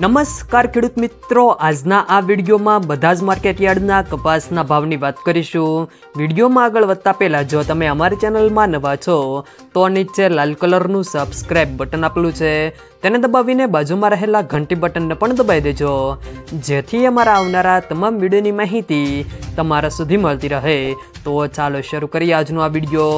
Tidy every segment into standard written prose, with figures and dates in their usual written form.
નમસ્કાર ખેડૂત મિત્રો, આજના આ વિડીયોમાં બધા જ માર્કેટયાર્ડના કપાસના ભાવની વાત કરીશું। વિડીયોમાં આગળ વધતા પહેલાં જો તમે અમારી ચેનલમાં નવા છો તો નીચે લાલ કલરનું સબસ્ક્રાઇબ બટન આપેલું છે તેને દબાવીને બાજુમાં રહેલા ઘંટી બટનને પણ દબાવી દેજો, જેથી અમારા આવનારા તમામ વિડીયોની માહિતી તમારા સુધી મળતી રહે। તો ચાલો શરૂ કરીએ આજનો આ વિડીયો।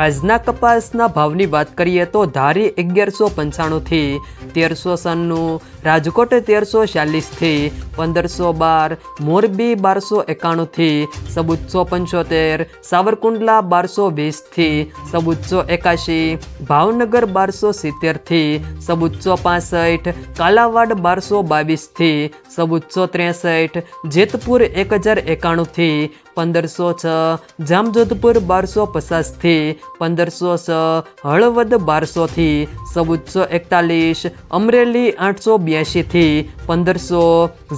આજના કપાસના ભાવની વાત કરીએ તો ધારી 1195 થી 1396, રાજકોટ 1340 થી 1512, મોરબી 1291 થી 1475, સાવરકુંડલા 1220 થી 1481, ભાવનગર 1270 થી 1465, કાલાવાડ 1222 થી 1463, જેતપુર 1091 થી 1506, જામજોધપુર 1250 થી 1506, હળવદ 1200 થી 1441, અમરેલી 882 થી 1500,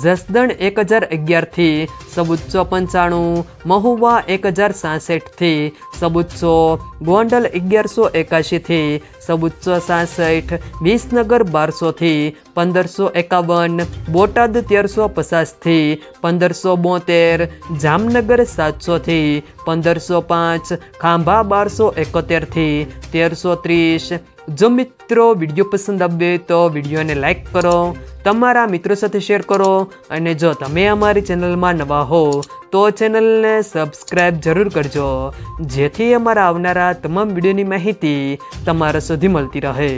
જસદણ 1011 થી 1495, મહુવા 1066 થી 1400, ગોંડલ 1181 થી 1466, વિસનગર 1200 થી 1551, બોટાદ 1350 થી 1572, જામનગર 700 થી 1505, ખાંભા 1271 થી 1330। જો મિત્રો વિડીયો પસંદ આવે તો વિડીયોને લાઈક કરો, તમારા મિત્રો સાથે શેર કરો, અને જો તમે અમારી ચેનલમાં નવા હો તો ચેનલને સબસ્ક્રાઈબ જરૂર કરજો, જેથી અમારા આવનારા તમામ વિડીયોની માહિતી તમારા સુધી મળતી રહે।